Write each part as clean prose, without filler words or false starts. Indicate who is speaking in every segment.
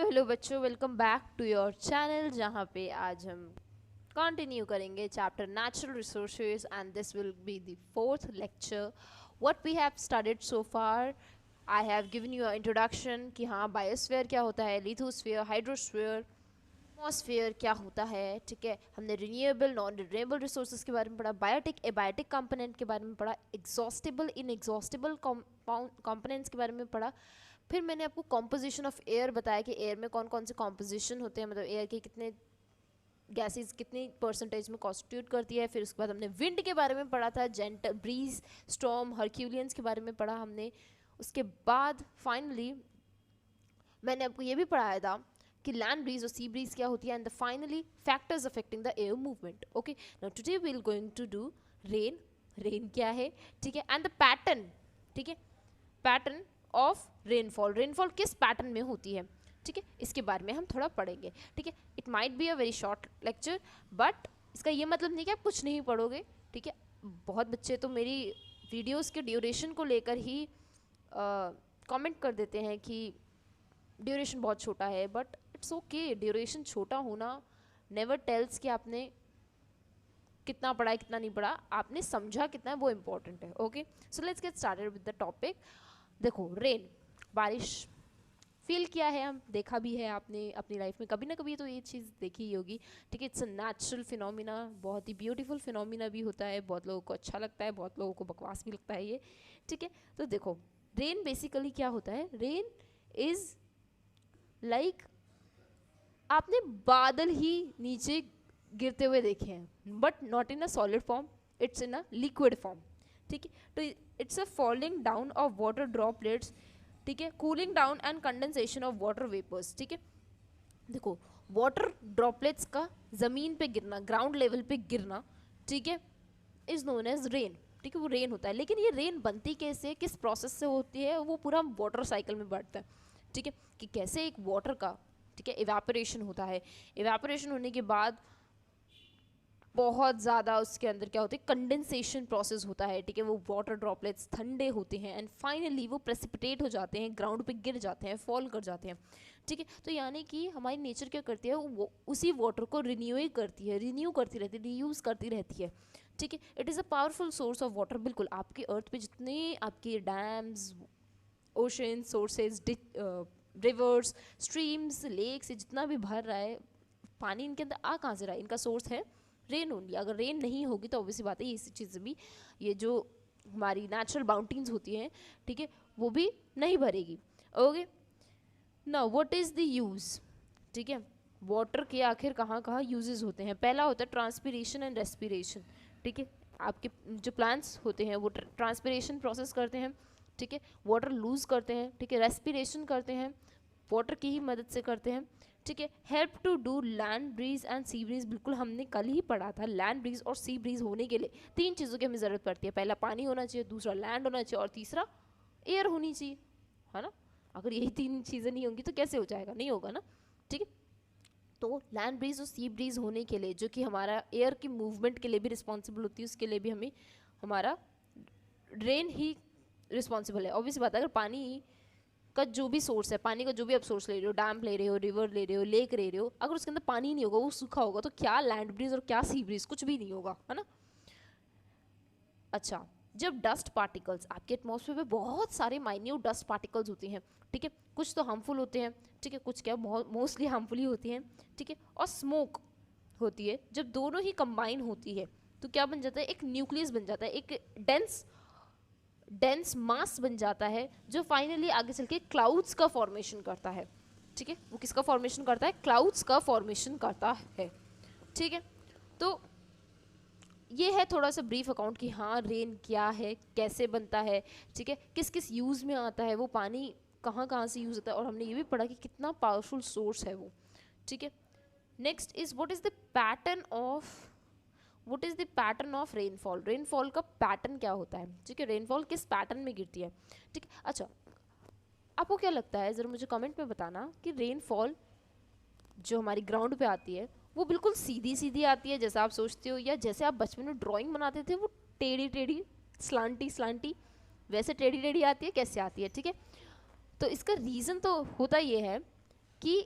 Speaker 1: Hello बच्चों, welcome back to your channel जहाँ पे आज हम कंटिन्यू करेंगे chapter natural resources and this will be the fourth lecture. What we have studied so far, I have given you introduction कि हाँ biosphere क्या होता है, लिथोस्फीयर, हाइड्रोस्फीयर, एटमॉस्फेयर क्या होता है. ठीक है, हमने रिन्यूएबल नॉन रिन्यूएबल रिसोर्सेज के बारे में पढ़ा, बायोटिक एबायोटिक कंपोनेंट के बारे में पढ़ा, एग्जॉस्टेबल इनएग्जॉस्टेबल कंपोनेंट्स के बारे में पढ़ा. फिर मैंने आपको कॉम्पोजिशन ऑफ एयर बताया कि एयर में कौन कौन से कॉम्पोजिशन होते हैं, मतलब एयर के कितने गैसेस कितनी परसेंटेज में कॉन्स्टिट्यूट करती है. फिर उसके बाद हमने विंड के बारे में पढ़ा था, जेंटल ब्रीज, स्टॉर्म, हरक्यूलियंस के बारे में पढ़ा हमने. उसके बाद फाइनली मैंने आपको ये भी पढ़ाया था कि लैंड ब्रीज और सी ब्रीज क्या होती है, and finally factors affecting the air movement. Okay, now today we will going to do rain. Rain क्या है, ठीक है, एंड द पैटर्न. ठीक है, पैटर्न ऑफ रेनफॉल, रेनफॉल किस पैटर्न में होती है, ठीक है, इसके बारे में हम थोड़ा पढ़ेंगे. ठीक है, it might be a very short lecture, but इसका ये मतलब नहीं कि आप कुछ नहीं पढ़ोगे. ठीक है, बहुत बच्चे तो मेरी वीडियोस के ड्यूरेशन को लेकर ही कमेंट कर देते हैं कि ड्यूरेशन बहुत छोटा है, बट इट्स ओके. ड्यूरेशन छोटा होना नेवर टेल्स कि आपने कितना पढ़ा है कितना नहीं पढ़ा, आपने समझा कितना है वो इम्पोर्टेंट है. Okay, so let's get started with the topic. देखो, रेन, बारिश फील किया है, हम देखा भी है आपने अपनी लाइफ में कभी ना कभी तो ये चीज़ देखी ही होगी. ठीक है, इट्स अ नेचुरल फिनोमिना, बहुत ही ब्यूटीफुल फिनोमिना भी होता है, बहुत लोगों को अच्छा लगता है, बहुत लोगों को बकवास भी लगता है ये. ठीक है, तो देखो रेन बेसिकली क्या होता है. रेन इज लाइक आपने बादल ही नीचे गिरते हुए देखे हैं, but not in a solid form, it's in a liquid form. ठीक है, तो it's a falling down of water droplets. ठीक है, cooling down and condensation of water vapours. ठीक है, देखो वाटर ड्रॉपलेट्स का जमीन पे गिरना, ग्राउंड लेवल पे गिरना, ठीक है, इज नोन एज रेन. ठीक है, वो रेन होता है. लेकिन ये रेन बनती कैसे, किस प्रोसेस से होती है, वो पूरा वाटर साइकिल में बढ़ता है. ठीक है, कि कैसे एक वाटर का, ठीक है, इवेपोरेशन होता है. इवेपोरेशन होने के बाद बहुत ज़्यादा उसके अंदर क्या होता है, कंडेंसेशन प्रोसेस होता है. ठीक है, वो वाटर ड्रॉपलेट्स ठंडे होते हैं एंड फाइनली वो प्रेसिपिटेट हो जाते हैं, ग्राउंड पे गिर जाते हैं, फॉल कर जाते हैं. ठीक है, तो यानी कि हमारी नेचर क्या करती है, वो उसी वाटर को रिन्यू करती है, रिन्यू करती रहती है, रीयूज़ करती रहती है. ठीक है, it is a powerful source of water. बिल्कुल आपके अर्थ पे जितने आपके dams, ocean, sources, rivers, streams, lakes, जितना भी भर रहा है पानी, इनके अंदर आ कहाँ से रहा है, इनका सोर्स है रेन ओनली. अगर रेन नहीं होगी तो ऑब्वियसली बात है ये चीज़ें भी, ये जो हमारी नेचुरल बाउंटीज होती हैं, ठीक है, वो भी नहीं भरेगी. Okay, now what is the use. ठीक है, वाटर के आखिर कहाँ कहाँ यूजेस होते हैं. पहला होता है ट्रांसपीरेशन एंड रेस्पिरेशन. ठीक है, आपके जो प्लांट्स होते हैं वो ट्रांसपीरेशन प्रोसेस करते हैं. ठीक है, वाटर लूज़ करते हैं. ठीक है, रेस्पिरेशन करते हैं, वाटर की ही मदद से करते हैं. ठीक है, help to do land breeze and sea breeze. बिल्कुल हमने कल ही पढ़ा था, लैंड ब्रीज और सी ब्रीज होने के लिए तीन चीज़ों की हमें ज़रूरत पड़ती है. पहला पानी होना चाहिए, दूसरा लैंड होना चाहिए, और तीसरा एयर होनी चाहिए, है ना. अगर यही तीन चीज़ें नहीं होंगी तो कैसे हो जाएगा, नहीं होगा ना. ठीक है, तो लैंड ब्रीज और सी ब्रीज होने के लिए, जो कि हमारा एयर की मूवमेंट के लिए भी रिस्पॉन्सिबल होती है, उसके लिए भी हमें हमारा रेन ही रिस्पॉन्सिबल है. ऑब्वियसली बात है, अगर पानी का जो भी सोर्स है, पानी का जो भी आप सोर्स ले रहे हो, डैम ले रहे हो, रिवर ले रहे हो, लेक ले रहे हो, अगर उसके अंदर पानी नहीं होगा, वो सूखा होगा, तो क्या लैंड ब्रीज और क्या सी ब्रीज, कुछ भी नहीं होगा, है ना. अच्छा, जब डस्ट पार्टिकल्स, आपके एटमॉस्फेयर में बहुत सारे माइन्यूट डस्ट पार्टिकल्स होते हैं. ठीक है, कुछ तो हार्मफुल होते हैं, ठीक है, कुछ क्या मोस्टली हार्मफुल ही होती हैं. ठीक है, और स्मोक होती है. जब दोनों ही कंबाइन होती है तो क्या बन जाता है, एक न्यूक्लियस बन जाता है, एक डेंस मास बन जाता है, जो फाइनली आगे चल के क्लाउड्स का फॉर्मेशन करता है. ठीक है, वो किसका फॉर्मेशन करता है, क्लाउड्स का फॉर्मेशन करता है. ठीक है, तो ये है थोड़ा सा ब्रीफ अकाउंट कि हाँ रेन क्या है, कैसे बनता है, ठीक है, किस किस यूज़ में आता है, वो पानी कहाँ कहाँ से यूज़ होता है, और हमने ये भी पढ़ा कि कितना पावरफुल सोर्स है वो. ठीक है, next is what is the pattern of, what is the pattern of rainfall. Rainfall का पैटर्न क्या होता है. ठीक है, रेनफॉल किस पैटर्न में गिरती है. ठीक है, अच्छा आपको क्या लगता है, ज़रा मुझे कमेंट में बताना कि रेनफॉल जो हमारी ग्राउंड पे आती है वो बिल्कुल सीधी सीधी आती है जैसा आप सोचते हो, या जैसे आप बचपन में ड्राइंग बनाते थे वो टेढ़ी टेढ़ी, स्लांटी स्लांटी, वैसे टेढ़ी टेढ़ी आती है, कैसे आती है. ठीक है, तो इसका रीज़न तो होता ये है कि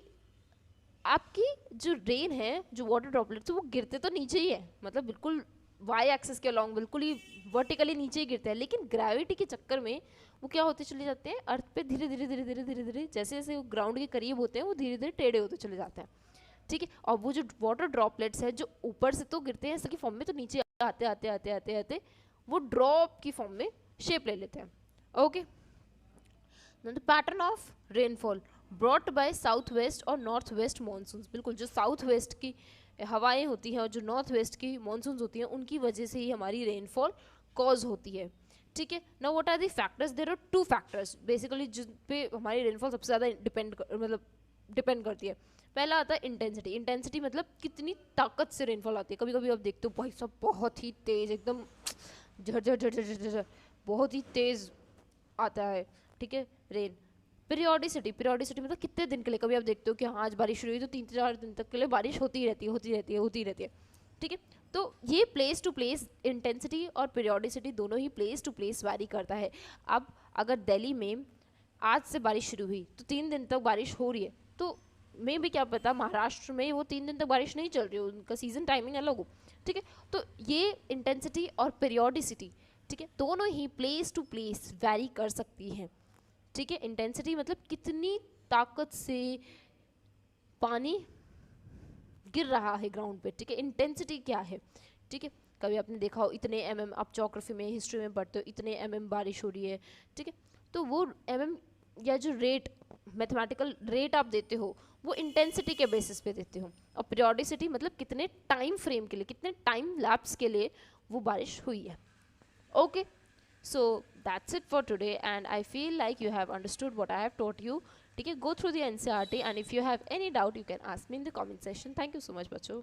Speaker 1: आपकी जो रेन है, जो वाटर ड्रॉपलेट्स, वो गिरते तो नीचे ही है, मतलब बिल्कुल वाई एक्सिस के अलॉन्ग बिल्कुल ही वर्टिकली नीचे ही गिरते हैं, लेकिन ग्रेविटी के चक्कर में वो क्या होते चले जाते हैं, अर्थ पे धीरे धीरे धीरे धीरे धीरे धीरे जैसे जैसे वो ग्राउंड के करीब होते हैं वो धीरे धीरे टेढ़े होते चले जाते हैं, ठीक है। और वो जो वाटर ड्रॉपलेट्स है जो ऊपर से तो गिरते हैं ऐसे की फॉर्म में, तो नीचे आते आते आते आते आते वो ड्रॉप की फॉर्म में शेप ले लेते हैं। Okay, the pattern of rainfall brought by south west और नॉर्थ वेस्ट मानसून, बिल्कुल जो साउथ वेस्ट की हवाएं होती हैं और जो नॉर्थ वेस्ट की मानसून होती हैं उनकी वजह से ही हमारी रेनफॉल कॉज होती है, ठीक है। Now what are the factors, there are two factors basically जिन पे हमारी रेनफॉल सबसे ज़्यादा डिपेंड करती है। पहला आता है इंटेंसिटी, इंटेंसिटी मतलब कितनी ताकत से रेनफॉल आती है। कभी कभी आप देखते हो भाई सब बहुत ही तेज़, एकदम झरझर झरझर झरझर बहुत ही तेज़ आता है, ठीक है, रेन। पीरियोडिसिटी, पीरियोडिसिटी मतलब कितने दिन के लिए, कभी आप देखते हो कि हाँ आज बारिश शुरू हुई तो 3 4 दिन तक के लिए बारिश होती ही रहती है होती रहती है होती रहती है, ठीक है। तो ये प्लेस टू प्लेस इंटेंसिटी और पीरियोडिसिटी दोनों ही प्लेस टू प्लेस वैरी करता है। अब अगर दिल्ली में आज से बारिश शुरू हुई तो 3 दिन तक बारिश हो रही है, तो मे भी क्या पता महाराष्ट्र में वो 3 दिन तक बारिश नहीं चल रही हो, उनका सीजन टाइमिंग अलग हो, ठीक है। तो ये इंटेंसिटी और पीरियोडिसिटी, ठीक है, दोनों ही प्लेस टू प्लेस वैरी कर सकती हैं, ठीक है। इंटेंसिटी मतलब कितनी ताकत से पानी गिर रहा है ग्राउंड पे, ठीक है, इंटेंसिटी क्या है, ठीक है। कभी आपने देखा हो इतने आप ज्योग्राफी में हिस्ट्री में पढ़ते हो इतने बारिश हो रही है, ठीक है। तो वो या जो रेट मैथमेटिकल रेट आप देते हो वो इंटेंसिटी के बेसिस पे देते हो, और पीरियोडिसिटी मतलब कितने टाइम फ्रेम के लिए, कितने टाइम लैप्स के लिए वो बारिश हुई है। Okay, so that's it for today and I feel like you have understood what I have taught you, ठीक है। Go through the NCERT and if you have any doubt you can ask me in the comment section. Thank you so much बच्चों।